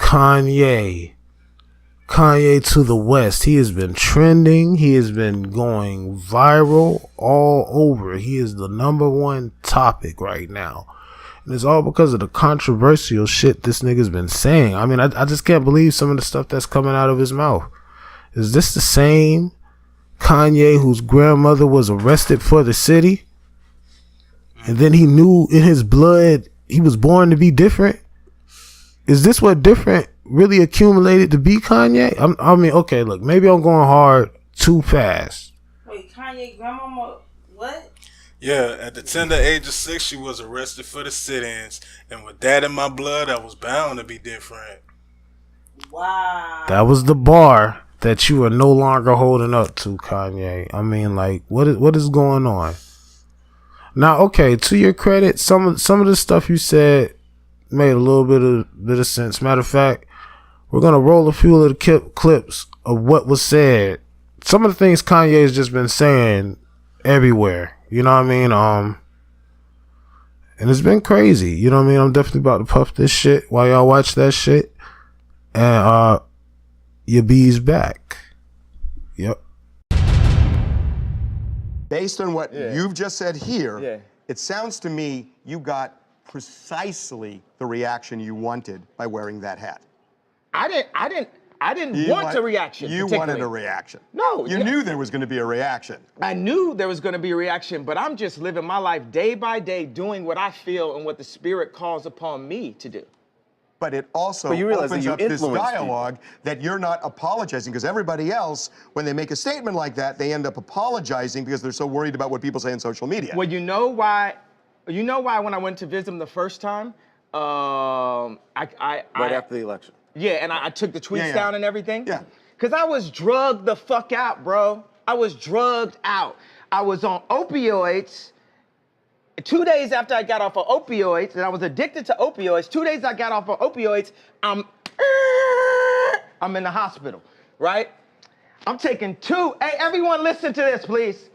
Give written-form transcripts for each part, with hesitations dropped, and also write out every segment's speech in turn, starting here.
Kanye. Kanye to the West. He has been trending. He has been going viral all over. He is the number one topic right now. And it's all because of the controversial shit this nigga's been saying. I mean, I just can't believe some of the stuff that's coming out of his mouth. Is this the same Kanye whose grandmother was arrested for the city? And then he knew in his blood he was born to be different? Is this what different really accumulated to be Kanye? I mean, okay, look, maybe I'm going hard too fast. Wait, Kanye grandmama, what? Yeah, at the tender age of 6, she was arrested for the sit-ins. And with that in my blood, I was bound to be different. Wow. That was the bar that you are no longer holding up to, Kanye. I mean, like, what is going on? Now, okay, to your credit, some of the stuff you said made a little bit of sense. Matter of fact, we're gonna roll a few of the clips of what was said. Some of the things Kanye has just been saying everywhere. You know what I mean? And it's been crazy. You know what I mean? I'm definitely about to puff this shit while y'all watch that shit. And your bee's back. Yep. Based on what you've just said here, it sounds to me you got precisely the reaction you wanted by wearing that hat. I didn't want a reaction. You wanted a reaction. No. You knew there was going to be a reaction. I knew there was going to be a reaction, but I'm just living my life day by day, doing what I feel and what the Spirit calls upon me to do. But it also opens up this dialogue that you're not apologizing, because everybody else, when they make a statement like that, they end up apologizing because they're so worried about what people say on social media. Well, you know why when I went to visit him the first time, right after the election. Yeah, and I took the tweets down and everything. Yeah. Because I was drugged the fuck out, bro. I was drugged out. I was on opioids. 2 days after I got off of opioids, and I was addicted to opioids, 2 days I got off of opioids, I'm in the hospital, right? I'm taking hey, everyone listen to this, please.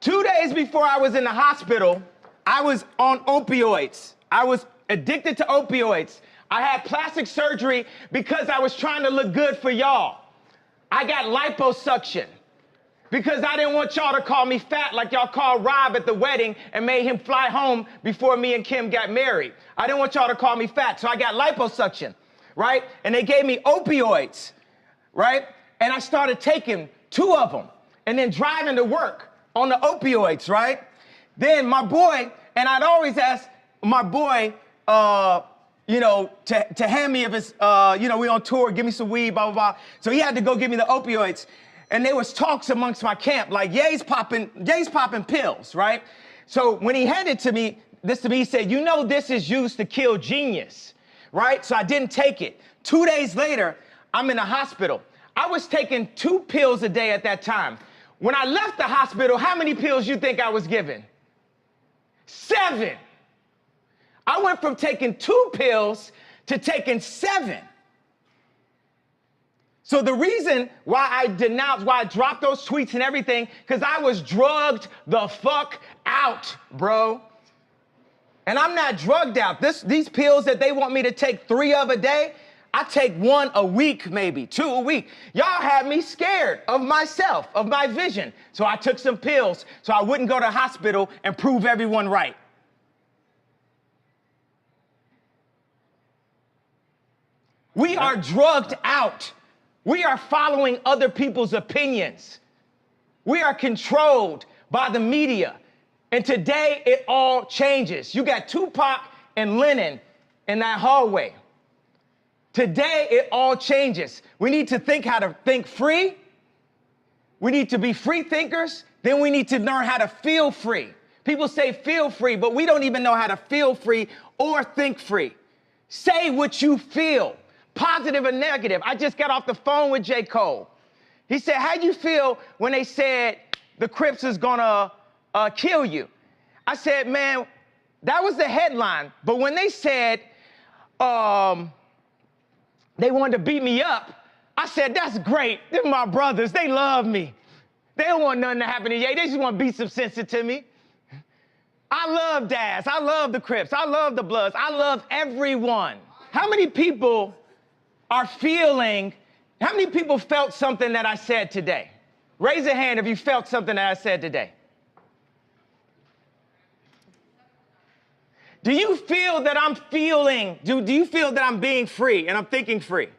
2 days before I was in the hospital, I was on opioids. I was addicted to opioids. I had plastic surgery because I was trying to look good for y'all. I got liposuction because I didn't want y'all to call me fat like y'all called Rob at the wedding and made him fly home before me and Kim got married. I didn't want y'all to call me fat, so I got liposuction, right? And they gave me opioids, right? And I started taking 2 of them and then driving to work on the opioids, right? Then my boy, and I'd always ask my boy, to hand me if it's, we on tour, give me some weed, blah, blah, blah. So he had to go give me the opioids. And there was talks amongst my camp, like, Ye's popping pills, right? So when he handed this to me, he said, this is used to kill genius, right? So I didn't take it. 2 days later, I'm in the hospital. I was taking 2 pills a day at that time. When I left the hospital, how many pills you think I was given? 7. I went from taking 2 pills to taking 7. So the reason why I dropped those tweets and everything, because I was drugged the fuck out, bro. And I'm not drugged out. These pills that they want me to take 3 of a day, I take 1 a week, maybe 2 a week. Y'all had me scared of myself, of my vision. So I took some pills so I wouldn't go to hospital and prove everyone right. We are drugged out. We are following other people's opinions. We are controlled by the media. And today it all changes. You got Tupac and Lennon in that hallway. Today it all changes. We need to think how to think free. We need to be free thinkers. Then we need to learn how to feel free. People say feel free, but we don't even know how to feel free or think free. Say what you feel. Positive or negative. I just got off the phone with J. Cole. He said, how'd you feel when they said the Crips is gonna kill you? I said, man, that was the headline. But when they said they wanted to beat me up, I said, that's great. They're my brothers. They love me. They don't want nothing to happen to Ye. They just want to beat some sense into me. I love Daz. I love the Crips. I love the Bloods. I love everyone. How many people are feeling, how many people felt something that I said today? Raise a hand if you felt something that I said today. Do you feel that I'm feeling, do you feel that I'm being free and I'm thinking free?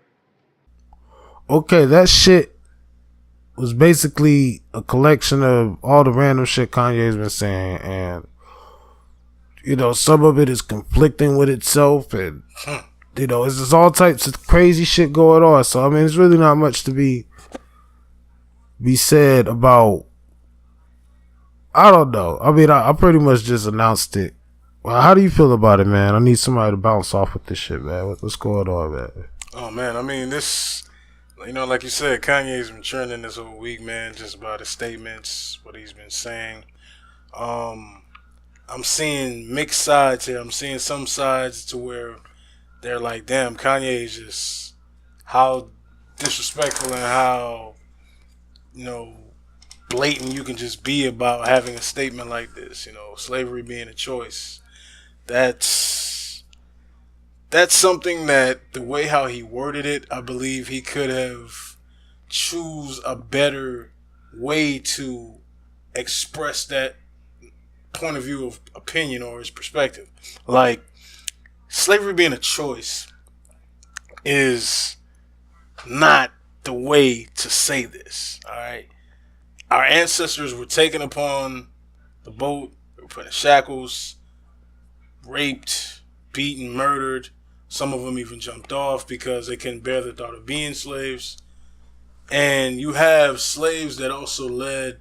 Okay, that shit was basically a collection of all the random shit Kanye's been saying, and you know, some of it is conflicting with itself, and you know, it's just all types of crazy shit going on. So I mean, it's really not much to be said about. I don't know. I mean, I pretty much just announced it. Well, how do you feel about it, man? I need somebody to bounce off with this shit, man. What's going on, man? Oh man, I mean this. You know, like you said, Kanye's been trending this whole week, man, just about his statements, what he's been saying. I'm seeing mixed sides here. I'm seeing some sides to where they're like, damn, Kanye is just how disrespectful and how, you know, blatant you can just be about having a statement like this. You know, slavery being a choice. That's something that the way how he worded it, I believe he could have choose a better way to express that point of view of opinion or his perspective. Like, slavery being a choice is not the way to say this, all right? Our ancestors were taken upon the boat, they were put in shackles, raped, beaten, murdered. Some of them even jumped off because they couldn't bear the thought of being slaves. And you have slaves that also led,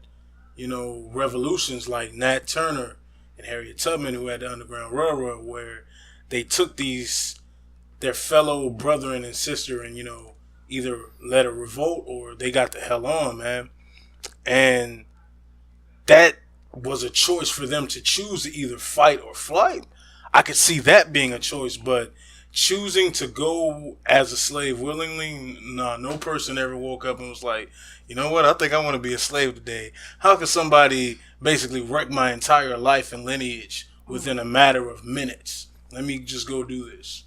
you know, revolutions like Nat Turner and Harriet Tubman, who had the Underground Railroad, where they took their fellow brethren and sister and, you know, either led a revolt or they got the hell on, man. And that was a choice for them to choose to either fight or flight. I could see that being a choice, but choosing to go as a slave willingly, no person ever woke up and was like, you know what, I think I want to be a slave today. How could somebody basically wreck my entire life and lineage within a matter of minutes? Let me just go do this.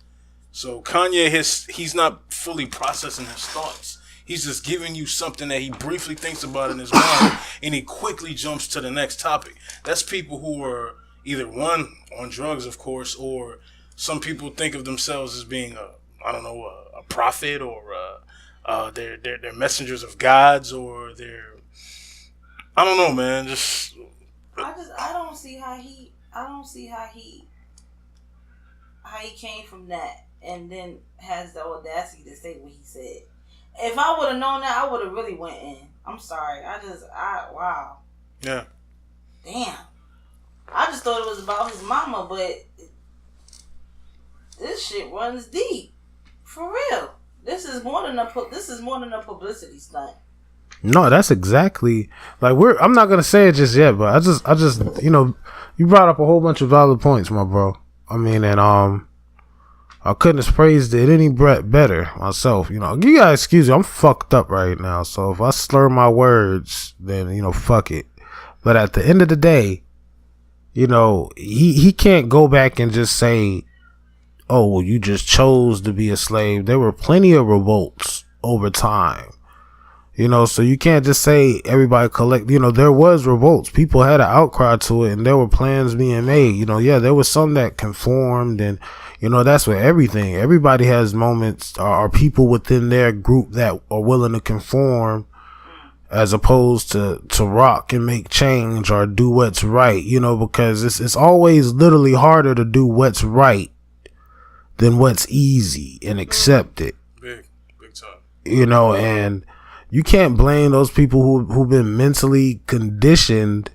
So Kanye, he's not fully processing his thoughts. He's just giving you something that he briefly thinks about in his mind, and he quickly jumps to the next topic. That's people who are either one, on drugs, of course, or some people think of themselves as being a prophet, or they're messengers of gods, or they're, I don't know, man. I don't see how he came from that and then has the audacity to say what he said. If I would have known that, I would have really went in. I'm sorry. Wow. Yeah. Damn. I just thought it was about his mama, but this shit runs deep. For real. This is more than a publicity stunt. No, that's exactly like I'm not gonna say it just yet, but I just you know, you brought up a whole bunch of valid points, my bro. I mean, and I couldn't have praised it any better myself. You know, you gotta excuse me, I'm fucked up right now. So if I slur my words, then you know, fuck it. But at the end of the day, you know, he can't go back and just say, oh, well, you just chose to be a slave. There were plenty of revolts over time. You know, so you can't just say everybody you know, there was revolts. People had an outcry to it and there were plans being made. You know, yeah, there was some that conformed, and, you know, that's with everything. Everybody has moments or people within their group that are willing to conform as opposed to rock and make change or do what's right, you know, because it's always literally harder to do what's right than what's easy and accept it. Big time. You know, and you can't blame those people who've been mentally conditioned.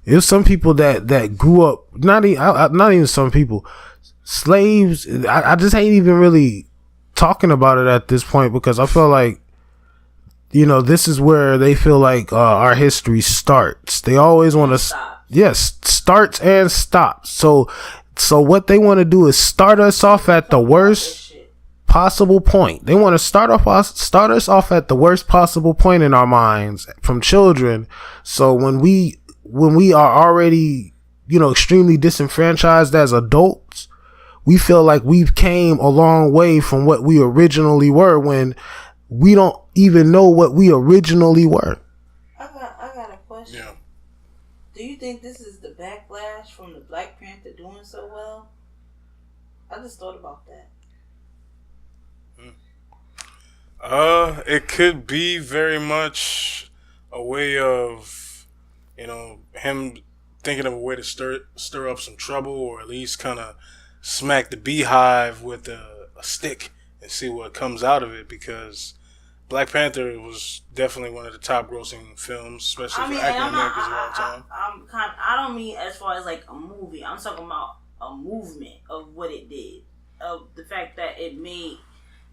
There's some people that grew up, not even some people, slaves. I just ain't even really talking about it at this point because I feel like, you know, this is where they feel like our history starts. They always want to, yes, starts and stops. So what they want to do is start us off at the worst possible point. They want to start us off at the worst possible point in our minds from children. So when we are already, you know, extremely disenfranchised as adults, we feel like we've came a long way from what we originally were when we don't even know what we originally were. I got a question. Yeah. Do you think this is the backlash from the Black Panther doing so well? I just thought about that. It could be very much a way of, him thinking of a way to stir up some trouble, or at least kind of smack the beehive with a stick and see what comes out of it, because Black Panther was definitely one of the top grossing films, especially for African Americans of all time. I don't mean as far as like a movie. I'm talking about a movement of what it did, of the fact that it made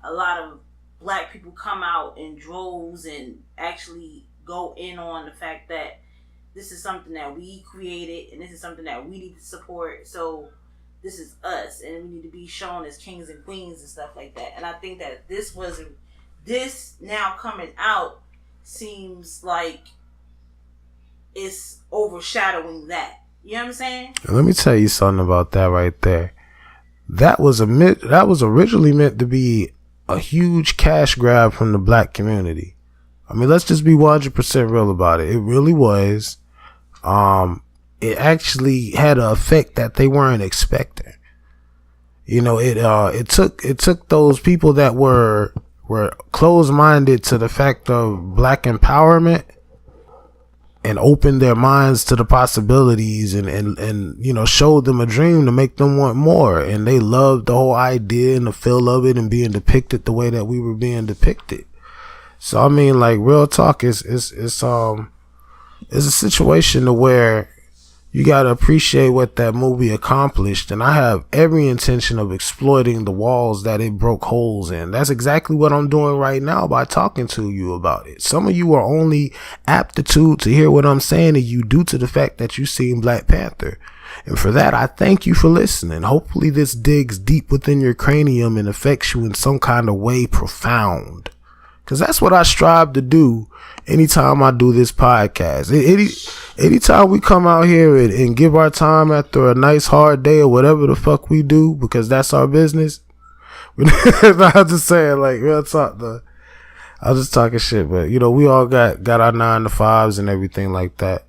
a lot of Black people come out in droves and actually go in on the fact that this is something that we created and this is something that we need to support. So this is us, and we need to be shown as kings and queens and stuff like that. And I think that this now coming out seems like it's overshadowing that. You know what I'm saying? Let me tell you something about that right there. That was originally meant to be a huge cash grab from the Black community. I mean, let's just be 100% real about it. It really was. It actually had an effect that they weren't expecting. It took those people that were closed-minded to the fact of Black empowerment and opened their minds to the possibilities and showed them a dream to make them want more. And they loved the whole idea and the feel of it and being depicted the way that we were being depicted. So, I mean, like, real talk is a situation to where you got to appreciate what that movie accomplished. And I have every intention of exploiting the walls that it broke holes in. That's exactly what I'm doing right now by talking to you about it. Some of you are only aptitude to hear what I'm saying to you due to the fact that you've seen Black Panther. And for that, I thank you for listening. Hopefully this digs deep within your cranium and affects you in some kind of way profound. Because that's what I strive to do anytime I do this podcast. Anytime we come out here and give our time after a nice hard day or whatever the fuck we do, because that's our business. I'm just saying, like, real talk, though. I'm just talking shit, but, we all got our 9 to 5s and everything like that.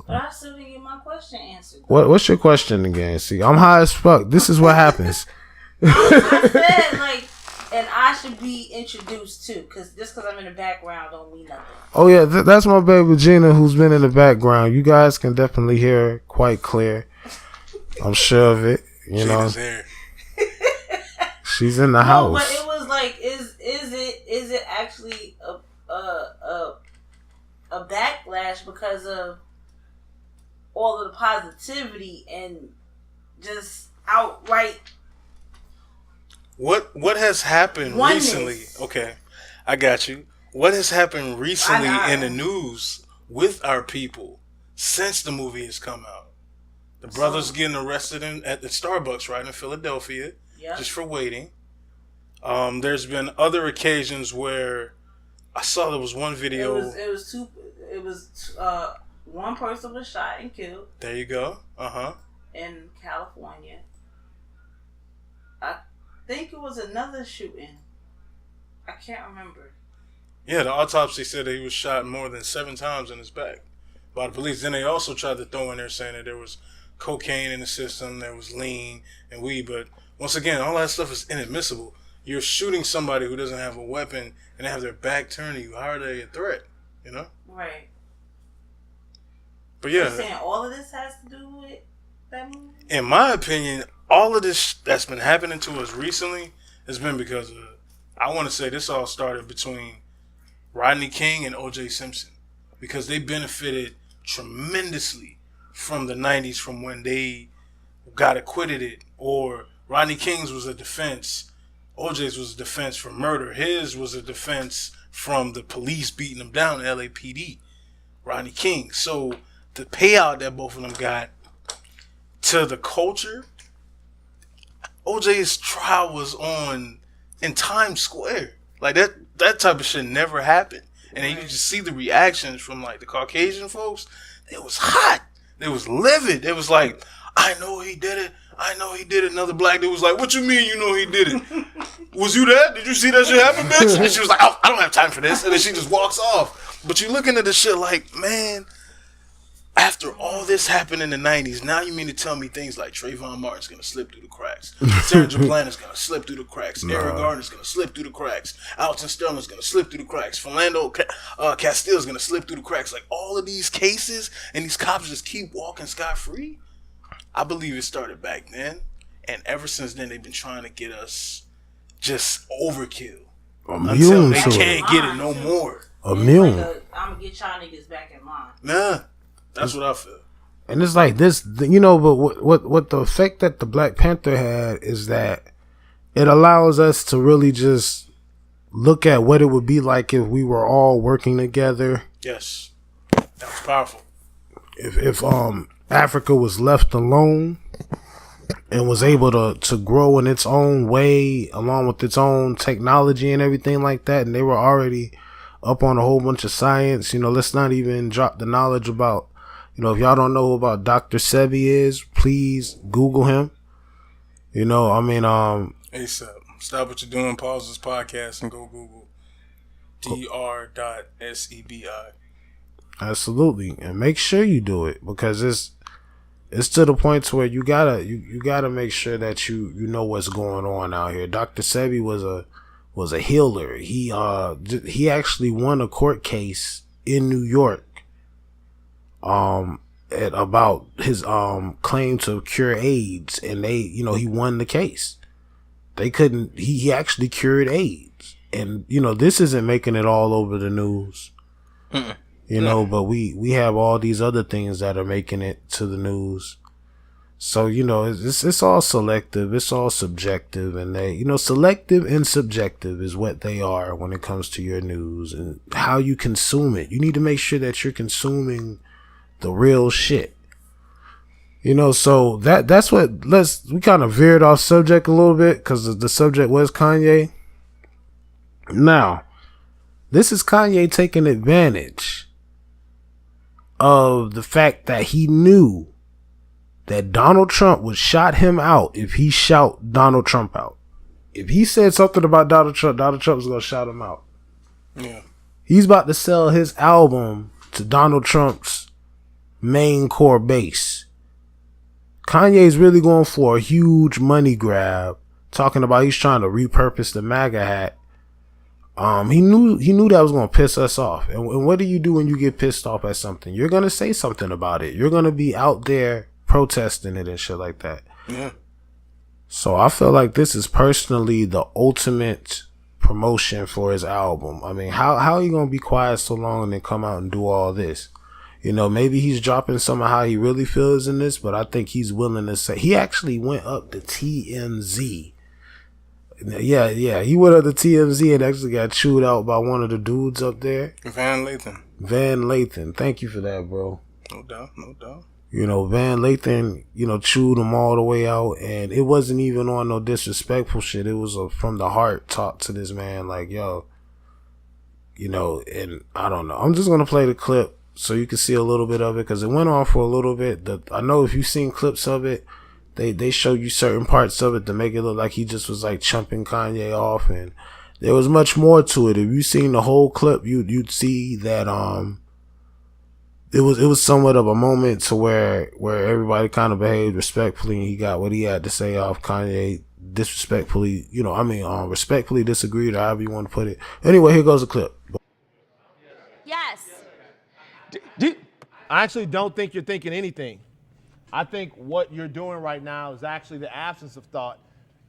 But I still didn't get my question answered. What's your question again? See, I'm high as fuck. This is what happens. I said, like, and I should be introduced too, because just because I'm in the background don't mean nothing. Oh yeah, that's my baby Gina, who's been in the background. You guys can definitely hear her quite clear. I'm sure of it. Gina's here. She's in the house. But it was like, is it actually a backlash because of all of the positivity and just outright? What has happened recently? Okay, I got you. What has happened recently in the news with our people since the movie has come out? The brothers getting arrested at the Starbucks right in Philadelphia, just for waiting. There's been other occasions where I saw there was one video. It was one person was shot and killed. There you go. In California. I think it was another shooting. I can't remember. Yeah, the autopsy said that he was shot more than 7 times in his back by the police. Then they also tried to throw in there saying that there was cocaine in the system, there was lean and weed. But once again, all that stuff is inadmissible. You're shooting somebody who doesn't have a weapon and they have their back turned to you. How are they a threat? Right. But yeah. You're saying all of this has to do with that movie? In my opinion, all of this that's been happening to us recently has been because of, I want to say this all started between Rodney King and O.J. Simpson, because they benefited tremendously from the 90s, from when they got acquitted or Rodney King's was a defense, O.J.'s was a defense for murder. His was a defense from the police beating him down, LAPD, Rodney King. So the payout that both of them got to the culture, OJ's trial was on in Times Square. Like that type of shit never happened. And then you just see the reactions from like the Caucasian folks. It was hot. It was livid. It was like, I know he did it. I know he did it. Another black dude was like, what you mean you know he did it? Was you there? Did you see that shit happen, bitch? And she was like, oh, I don't have time for this. And then she just walks off. But you're looking at this shit like, man, after all this happened in the 90s, now you mean to tell me things like Trayvon Martin's going to slip through the cracks, Sarah Planner's going to slip through the cracks, Eric Garner's going to slip through the cracks, Alton Sterling's going to slip through the cracks, Philando Castile's going to slip through the cracks. Like, all of these cases and these cops just keep walking scot-free? I believe it started back then. And ever since then, they've been trying to get us just overkill. Until they can't get it no more. Immune. Like I'm going to get y'all niggas back in line. Nah. That's what I feel. And it's like this, you know, but what the effect that the Black Panther had is that it allows us to really just look at what it would be like if we were all working together. Yes. That was powerful. If Africa was left alone and was able to grow in its own way along with its own technology and everything like that, and they were already up on a whole bunch of science, you know, let's not even drop the knowledge about, you know, if y'all don't know who about Dr. Sebi is, please Google him. You know, I mean, ASAP. Stop what you're doing, pause this podcast, and go Google Dr.Sebi. Absolutely. And make sure you do it, because it's to the point to where you gotta make sure that you know what's going on out here. Dr. Sebi was a healer. He actually won a court case in New York about his claim to cure AIDS, and he won the case. He actually cured AIDS, and this isn't making it all over the news. But we have all these other things that are making it to the news. So it's all selective, it's all subjective, and they selective and subjective is what they are when it comes to your news and how you consume it. You need to make sure that you're consuming the real shit. So that's what we kind of veered off subject a little bit because the subject was Kanye. Now, this is Kanye taking advantage of the fact that he knew that Donald Trump would shout him out if he shout Donald Trump out. If he said something about Donald Trump was going to shout him out. Yeah. He's about to sell his album to Donald Trump's main core base. Kanye's really going for a huge money grab, talking about he's trying to repurpose the MAGA hat. He knew that was going to piss us off. And what do you do when you get pissed off at something? You're going to say something about it. You're going to be out there protesting it and shit like that. Yeah. So I feel like this is personally the ultimate promotion for his album. I mean, how are you going to be quiet so long and then come out and do all this? Maybe he's dropping some of how he really feels in this, but I think he's willing to say, he actually went up to TMZ. Yeah, he went up to TMZ and actually got chewed out by one of the dudes up there. Van Lathan. Thank you for that, bro. No doubt. Van Lathan, chewed him all the way out, and it wasn't even on no disrespectful shit. It was a from the heart talk to this man, like, yo, and I don't know. I'm just going to play the clip so you can see a little bit of it, because it went on for a little bit. I know if you've seen clips of it, they show you certain parts of it to make it look like he just was like chumping Kanye off, and there was much more to it. If you seen the whole clip, you'd see that it was somewhat of a moment to where everybody kind of behaved respectfully, and he got what he had to say off. Kanye disrespectfully, respectfully disagreed, or however you want to put it. Anyway, here goes the clip. Yes. I actually don't think you're thinking anything. I think what you're doing right now is actually the absence of thought.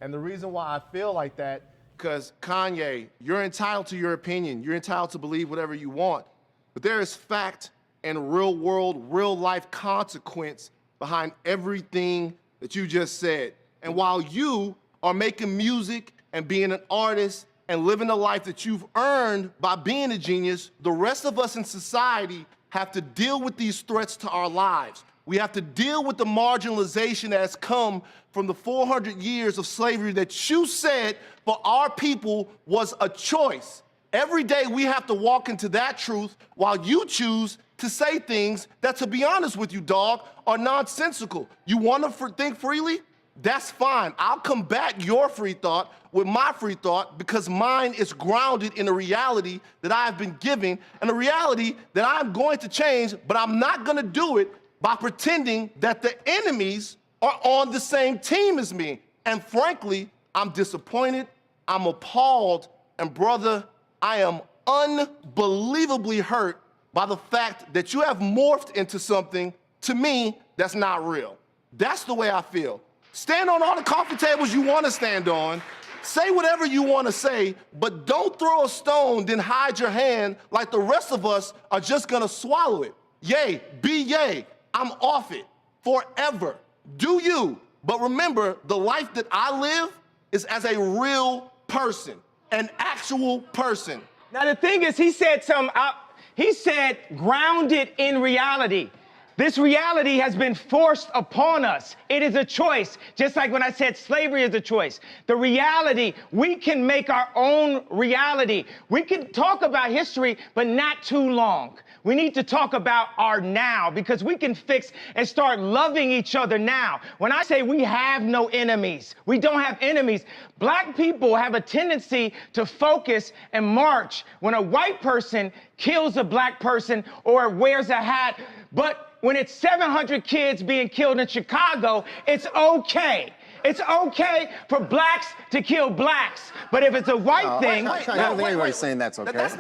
And the reason why I feel like that, because Kanye, you're entitled to your opinion. You're entitled to believe whatever you want. But there is fact and real world, real life consequence behind everything that you just said. And while you are making music and being an artist and living the life that you've earned by being a genius, the rest of us in society have to deal with these threats to our lives. We have to deal with the marginalization that has come from the 400 years of slavery that you said for our people was a choice. Every day we have to walk into that truth while you choose to say things that, to be honest with you, dog, are nonsensical. You want to think freely? That's fine. I'll combat your free thought with my free thought because mine is grounded in a reality that I have been given and a reality that I'm going to change, but I'm not going to do it by pretending that the enemies are on the same team as me. And frankly, I'm disappointed, I'm appalled, and brother, I am unbelievably hurt by the fact that you have morphed into something, to me, that's not real. That's the way I feel. Stand on all the coffee tables you want to stand on. Say whatever you want to say, but don't throw a stone, then hide your hand like the rest of us are just going to swallow it. Yay, be yay. I'm off it forever. Do you. But remember, the life that I live is as a real person, an actual person. Now, the thing is, he said grounded in reality. This reality has been forced upon us. It is a choice, just like when I said slavery is a choice. The reality, we can make our own reality. We can talk about history, but not too long. We need to talk about our now because we can fix and start loving each other now. When I say we have no enemies, we don't have enemies. Black people have a tendency to focus and march when a white person kills a black person or wears a hat, but when it's 700 kids being killed in Chicago, it's okay. It's okay for blacks to kill blacks. But if it's a white thing... I don't think anybody's saying that's okay. There's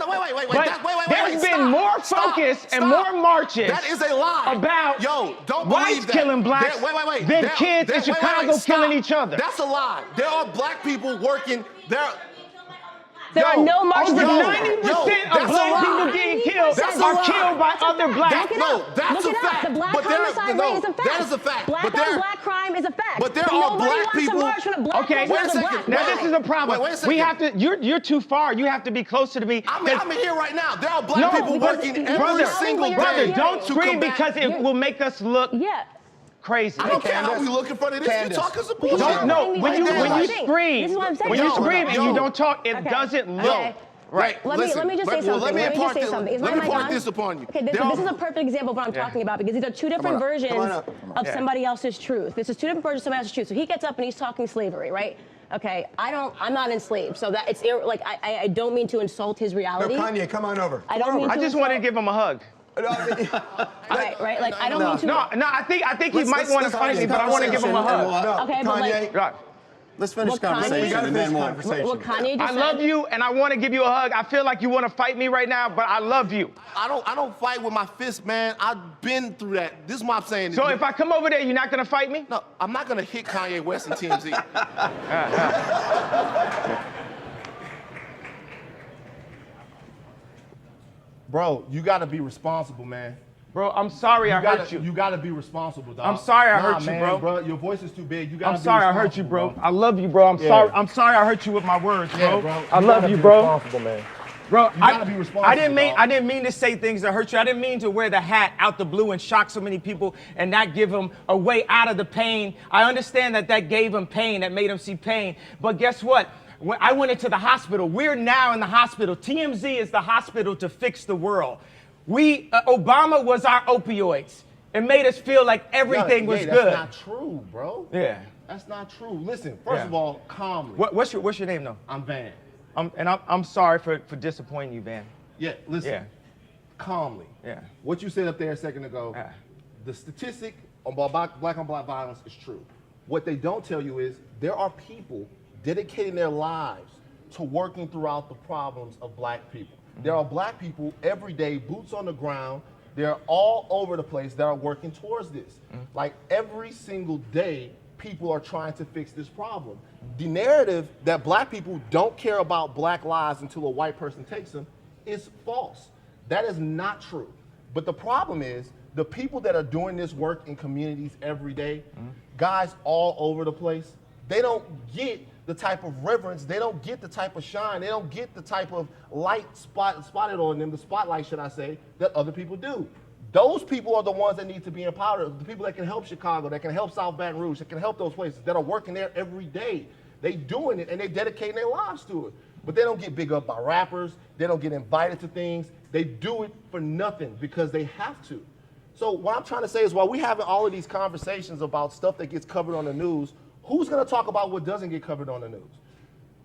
been more focus and more marches that is a lie. About don't whites killing blacks than kids in Chicago killing each other. That's a lie. There are black people working... There are no marches. Over 90% of black people getting killed are killed by other blacks. That's a fact. The black homicide rate is a fact. That is a fact. Black on black crime is a fact. But there are black people. Okay, wait a second. Now this is a problem. Wait a second. We have to. You're too far. You have to be closer to me. I'm here right now. There are black people working every single day. Brother, don't scream because it will make us look. Crazy. I don't care how we look in front of this. You're talking some bullshit. No, when you scream, this is what I'm saying. when you scream and you don't talk, it doesn't look right. Let me just say something. Let me impart this upon you. Okay, this is a perfect example of what I'm talking about because these are two different versions of somebody else's truth. This is two different versions of somebody else's truth. So he gets up and he's talking slavery, right? Okay, I'm not enslaved, so that it's like I don't mean to insult his reality. No, Kanye, come on over. I don't mean to. I just wanted to give him a hug. Right. Like I don't mean to. No. I think he might want to fight me, but I want to give him a hug. Okay, but like. Let's finish the conversation and then we'll... What Kanye just I love you, and I want to give you a hug. I feel like you want to fight me right now, but I love you. I don't fight with my fist, man. I've been through that. This is what I'm saying. So if I come over there, you're not going to fight me? No, I'm not going to hit Kanye West and TMZ. Bro, you got to be responsible, man. Bro, I'm sorry I hurt you. You got to be responsible, dog. I'm sorry I hurt you, bro. Your voice is too big. You got to I'm sorry I hurt you, bro. I love you, bro. I'm sorry I hurt you with my words, bro. I love you, bro. Responsible, man. Bro, you gotta be responsible. I didn't mean to say things that hurt you. I didn't mean to wear the hat out the blue and shock so many people and not give them a way out of the pain. I understand that gave him pain, that made him see pain. But guess what? When I went into the hospital. We're now in the hospital. TMZ is the hospital to fix the world. Obama was our opioids. It made us feel like everything was good. That's not true, bro. Yeah. That's not true. Listen, first of all, calmly. What's your name, though? I'm Van. I'm sorry for disappointing you, Van. Yeah, listen. Yeah. Calmly. Yeah. What you said up there a second ago, the statistic on black on black violence is true. What they don't tell you is there are people dedicating their lives to working throughout the problems of black people. There are black people every day, boots on the ground. They're all over the place that are working towards this. Like every single day, people are trying to fix this problem. The narrative that black people don't care about black lives until a white person takes them is false. That is not true. But the problem is the people that are doing this work in communities every day, guys all over the place, they don't get the type of reverence, they don't get the type of shine, they don't get the type of light spotted on them, the spotlight, should I say, that other people do. Those people are the ones that need to be empowered, the people that can help Chicago, that can help South Baton Rouge, that can help those places, that are working there every day. They doing it and they dedicating their lives to it. But they don't get big up by rappers, they don't get invited to things, they do it for nothing because they have to. So what I'm trying to say is while we're having all of these conversations about stuff that gets covered on the news, who's gonna talk about what doesn't get covered on the news?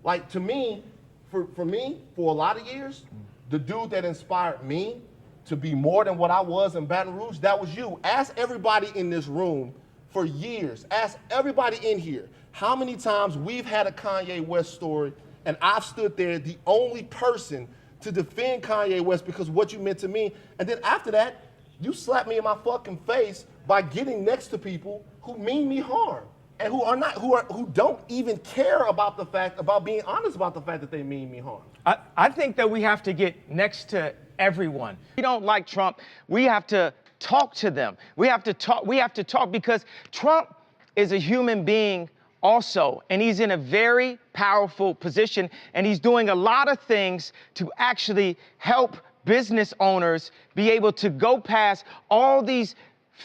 Like, to me, for me, for a lot of years, the dude that inspired me to be more than what I was in Baton Rouge, that was you. Ask everybody in this room for years, ask everybody in here, how many times we've had a Kanye West story and I've stood there, the only person to defend Kanye West because what you meant to me, and then after that, you slap me in my fucking face by getting next to people who mean me harm and who don't even care about the fact, about being honest about the fact that they mean me harm. I think that we have to get next to everyone. We don't like Trump. We have to talk to them. We have to talk because Trump is a human being also, and he's in a very powerful position, and he's doing a lot of things to actually help business owners be able to go past all these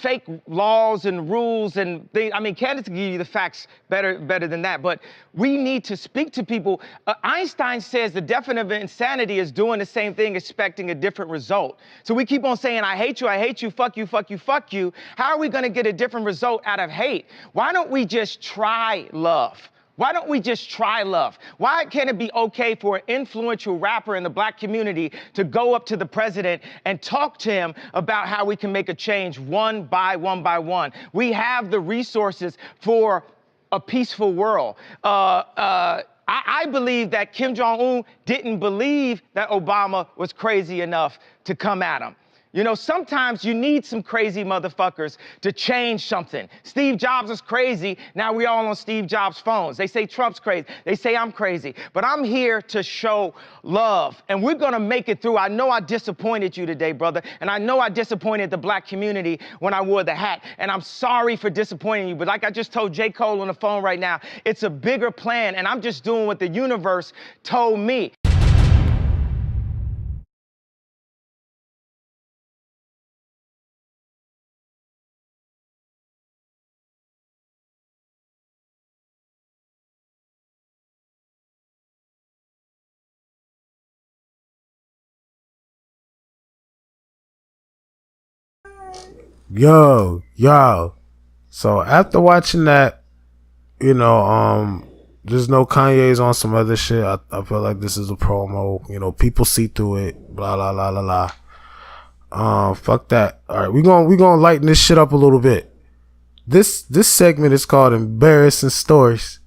fake laws and rules and things. I mean, candidates can give you the facts better than that, but we need to speak to people. Einstein says the definition of insanity is doing the same thing, expecting a different result. So we keep on saying, I hate you, fuck you, fuck you, fuck you. How are we gonna get a different result out of hate? Why don't we just try love? Why don't we just try love? Why can't it be okay for an influential rapper in the black community to go up to the president and talk to him about how we can make a change one by one? We have the resources for a peaceful world. I believe that Kim Jong-un didn't believe that Obama was crazy enough to come at him. You know, sometimes you need some crazy motherfuckers to change something. Steve Jobs is crazy. Now we all on Steve Jobs' phones. They say Trump's crazy. They say I'm crazy. But I'm here to show love. And we're going to make it through. I know I disappointed you today, brother. And I know I disappointed the black community when I wore the hat. And I'm sorry for disappointing you. But like I just told J. Cole on the phone right now, it's a bigger plan. And I'm just doing what the universe told me. Yo. So after watching that, you know, just know Kanye's on some other shit. I feel like this is a promo. You know, people see through it. Blah blah blah blah blah. Fuck that. All right, we gonna lighten this shit up a little bit. This segment is called embarrassing stories.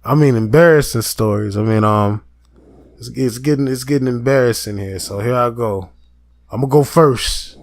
I mean, embarrassing stories. I mean, it's getting embarrassing here. So here I go. I'm gonna go first.